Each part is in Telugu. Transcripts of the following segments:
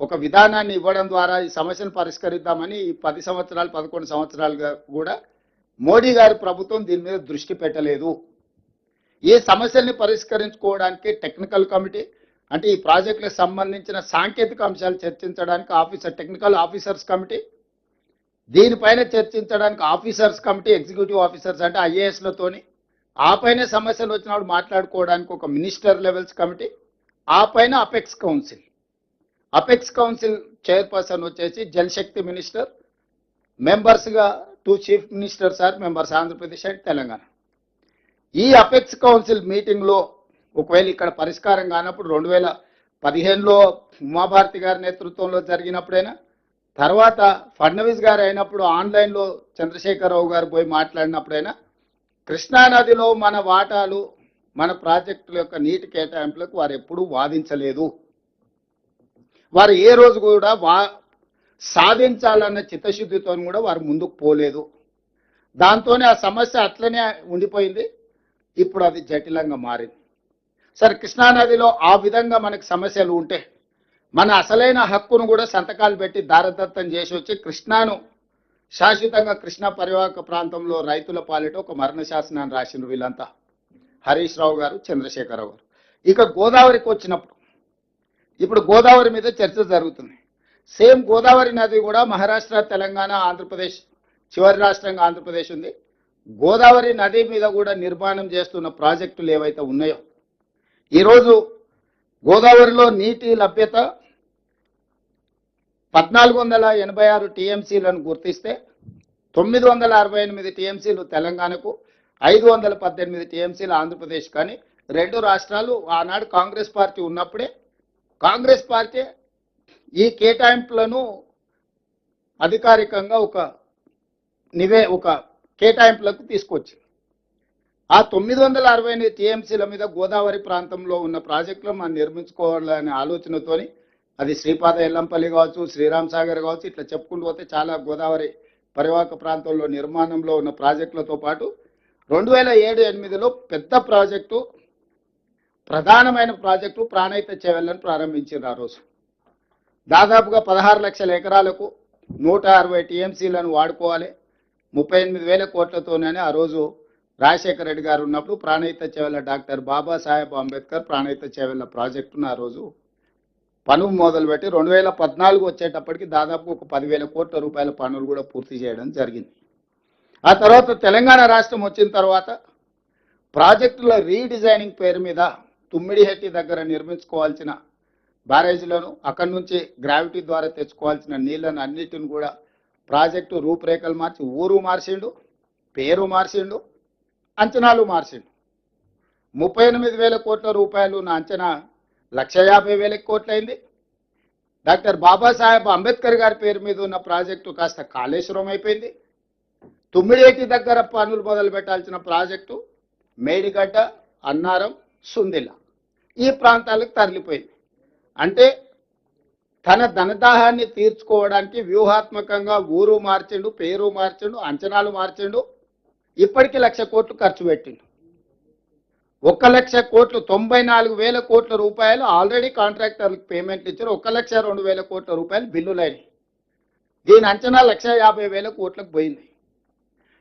ఒక విధానాన్ని ఇవ్వడం ద్వారా ఈ సమస్యను పరిష్కరిద్దామని 10 సంవత్సరాలు 11 సంవత్సరాలుగా కూడా మోడీ గారి ప్రభుత్వం దీని మీద దృష్టి పెట్టలేదు. ఈ సమస్యల్ని పరిష్కరించుకోవడానికి టెక్నికల్ కమిటీ అంటే ఈ ప్రాజెక్టులకు సంబంధించిన సాంకేతిక అంశాలు చర్చించడానికి టెక్నికల్ ఆఫీసర్స్ కమిటీ, దీనిపైన చర్చించడానికి ఆఫీసర్స్ కమిటీ, ఎగ్జిక్యూటివ్ ఆఫీసర్స్ అంటే ఐఏఎస్లతోని, ఆ పైన సమస్యలు వచ్చినప్పుడు మాట్లాడుకోవడానికి ఒక మినిస్టర్ లెవెల్స్ కమిటీ, ఆ పైన apex council. Apex council chairperson వచ్చేసి జలశక్తి మినిస్టర్, మెంబర్స్గా 2 chief ministers are members Andhra Pradesh and Telangana. ఈ అపెక్స్ కౌన్సిల్ మీటింగ్లో ఒకవేళ ఇక్కడ పరిష్కారం కానప్పుడు 2015లో ఉమాభారతి గారి నేతృత్వంలో జరిగినప్పుడైనా, తర్వాత ఫడ్నవీస్ గారు అయినప్పుడు ఆన్లైన్లో చంద్రశేఖరరావు గారు పోయి మాట్లాడినప్పుడైనా కృష్ణానదిలో మన వాటాలు మన ప్రాజెక్టుల యొక్క నీటి కేటాయింపులకు వారు ఎప్పుడూ వాదించలేదు. వారు ఏ రోజు కూడా సాధించాలన్న చిత్తశుద్ధితో కూడా వారు ముందుకు పోలేదు. దాంతోనే ఆ సమస్య అట్లనే ఉండిపోయింది. ఇప్పుడు అది జటిలంగా మారింది. సరే, కృష్ణానదిలో ఆ విధంగా మనకు సమస్యలు ఉంటే మన అసలైన హక్కును కూడా సంతకాలు పెట్టి దారదత్తం చేసి వచ్చి కృష్ణాను శాశ్వతంగా కృష్ణా పరివాహక ప్రాంతంలో రైతుల పాలిట ఒక మరణ శాసనాన్ని రాసిన వీళ్ళంతా హరీష్ రావు గారు, చంద్రశేఖరరావు గారు. ఇక గోదావరికి వచ్చినప్పుడు ఇప్పుడు గోదావరి మీద చర్చ జరుగుతుంది. సేమ్ గోదావరి నది కూడా మహారాష్ట్ర, తెలంగాణ, ఆంధ్రప్రదేశ్ చివరి రాష్ట్రంగా ఆంధ్రప్రదేశ్ ఉంది. గోదావరి నది మీద కూడా నిర్మాణం చేస్తున్న ప్రాజెక్టులు ఏవైతే ఉన్నాయో, ఈరోజు గోదావరిలో నీటి లభ్యత 1486 టీఎంసీలను గుర్తిస్తే 968 టీఎంసీలు తెలంగాణకు, 518 టీఎంసీలు ఆంధ్రప్రదేశ్. కానీ 2 రాష్ట్రాలు ఆనాడు కాంగ్రెస్ పార్టీ ఉన్నప్పుడే కాంగ్రెస్ పార్టీ ఈ కేటాయింపులను అధికారికంగా ఒక కేటాయింపులకు తీసుకొచ్చింది. ఆ 968 టీఎంసీల మీద గోదావరి ప్రాంతంలో ఉన్న ప్రాజెక్టులు మనం నిర్మించుకోవాలనే ఆలోచనతోని, అది శ్రీపాద ఎల్లంపల్లి కావచ్చు, శ్రీరామ్ సాగర్ కావచ్చు, ఇట్లా చెప్పుకుంటూ పోతే చాలా గోదావరి పరివాహక ప్రాంతంలో నిర్మాణంలో ఉన్న ప్రాజెక్టులతో పాటు 2007-8లో పెద్ద ప్రాజెక్టు, ప్రధానమైన ప్రాజెక్టు ప్రాణహిత చేవెళ్లను ప్రారంభించారు. ఆ రోజు దాదాపుగా 16 లక్షల ఎకరాలకు 160 టీఎంసీలను వాడుకోవాలి, 38,000 కోట్లతోనే ఆ రోజు రాజశేఖర రెడ్డి గారు ఉన్నప్పుడు ప్రాణహిత చేవెళ్ల డాక్టర్ బాబాసాహెబ్ అంబేద్కర్ ప్రాణహిత చేవెళ్ల ప్రాజెక్టును ఆ రోజు పనులు మొదలుపెట్టి 2014 వచ్చేటప్పటికి దాదాపు ఒక 10,000 కోట్ల రూపాయల పనులు కూడా పూర్తి చేయడం జరిగింది. ఆ తర్వాత తెలంగాణ రాష్ట్రం వచ్చిన తర్వాత ప్రాజెక్టుల రీడిజైనింగ్ పేరు మీద తుమ్మిడిహెట్టి దగ్గర నిర్మించుకోవాల్సిన బ్యారేజీలను, అక్కడి నుంచి గ్రావిటీ ద్వారా తెచ్చుకోవాల్సిన నీళ్లను అన్నిటిని కూడా ప్రాజెక్టు రూపురేఖలు మార్చి ఊరు మార్చిండు, పేరు మార్చిండు, అంచనాలు మార్చిండు. 38,000 కోట్ల రూపాయలు నా అంచనా 1,50,000 కోట్లయింది. డాక్టర్ బాబాసాహెబ్ అంబేద్కర్ గారి పేరు మీద ఉన్న ప్రాజెక్టు కాస్త కాళేశ్వరం అయిపోయింది. తుమ్మిడిహెట్టి దగ్గర పనులు మొదలు పెట్టాల్సిన ప్రాజెక్టు మేడిగడ్డ, అన్నారం, సుందిల్ల ఈ ప్రాంతాలకు తరలిపోయింది. అంటే తన ధనదాహాన్ని తీర్చుకోవడానికి వ్యూహాత్మకంగా ఊరు మార్చిండు, పేరు మార్చిండు, అంచనాలు మార్చిండు. ఇప్పటికీ 1,00,000 కోట్లు ఖర్చు పెట్టిండు. 1,00,000 కోట్లు 94,000 కోట్ల రూపాయలు ఆల్రెడీ కాంట్రాక్టర్లకు పేమెంట్లు ఇచ్చారు. 1,02,000 కోట్ల రూపాయలు బిల్లులైనవి. దీని అంచనా 1,50,000 కోట్లకు పోయింది.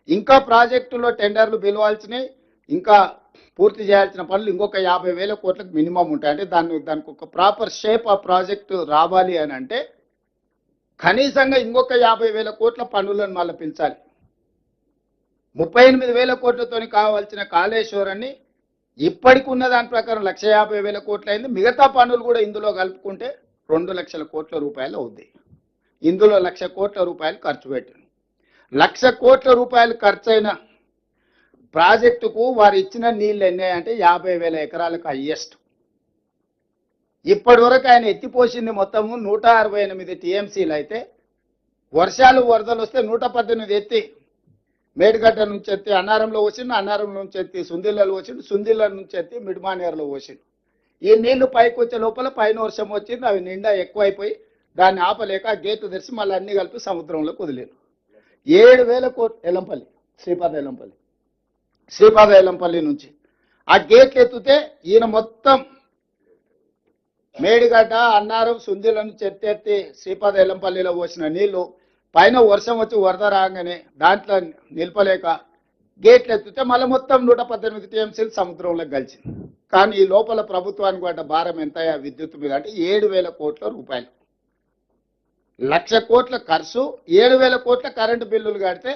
ఇంకా ప్రాజెక్టులో టెండర్లు పిలవాల్సినవి, ఇంకా పూర్తి చేయాల్సిన పనులు ఇంకొక 50,000 కోట్లకు మినిమం ఉంటాయి. అంటే దానికి ఒక ప్రాపర్ షేప్ ఆ ప్రాజెక్టు రావాలి అని అంటే కనీసంగా ఇంకొక 50,000 కోట్ల పనులను మళ్ళీ పెంచాలి. 38,000 కోట్లతోని కావాల్సిన కాళేశ్వరాన్ని ఇప్పటికి ఉన్న దాని ప్రకారం 1,50,000 కోట్లు అయింది. మిగతా పనులు కూడా ఇందులో కలుపుకుంటే 2,00,000 కోట్ల రూపాయలు అవుద్ది. ఇందులో 1,00,000 కోట్ల రూపాయలు ఖర్చు పెట్టింది. 1,00,000 కోట్ల రూపాయలు ఖర్చైన ప్రాజెక్టుకు వారు ఇచ్చిన నీళ్ళు ఎన్ని అంటే 50,000 ఎకరాలకు హైయెస్ట్. ఇప్పటి వరకు ఆయన ఎత్తిపోసింది మొత్తము 168 టీఎంసీలు అయితే, వర్షాలు వరదలు వస్తే 118 ఎత్తి మేడిగడ్డ నుంచి ఎత్తి అన్నారంలో పోసిండు, అన్నారం నుంచి ఎత్తి సుందిళ్ళలో పోసిండు, సుందిళ్ళ నుంచి ఎత్తి మిడ్మానేరులో పోసిండు. ఈ నీళ్లు పైకి వచ్చే లోపల పైన వర్షం వచ్చింది, అవి నిండా ఎక్కువైపోయి దాన్ని ఆపలేక గేట్లు తెరిచి మళ్ళీ అన్ని కలిపి సముద్రంలోకి వదిలేరు. 7,000 కోట్లు ఎల్లంపల్లి, శ్రీపాద ఎల్లంపల్లి నుంచి ఆ గేట్లు ఎత్తితే ఈయన మొత్తం మేడిగడ్డ అన్నారం సుందిలను చెత్తెత్తి శ్రీపాద ఎల్లంపల్లిలో పోసిన నీళ్లు పైన వర్షం వచ్చి వరద రాగానే దాంట్లో నిలపలేక గేట్లు ఎత్తితే మళ్ళీ మొత్తం 118 టీఎంసీలు సముద్రంలోకి కలిసింది. కానీ ఈ లోపల ప్రభుత్వానికి పడ్డ భారం ఎంత విద్యుత్ మీద అంటే 7,000 కోట్ల రూపాయలు. 1,00,000 కోట్ల ఖర్చు, 7,000 కోట్ల కరెంటు బిల్లులు కడితే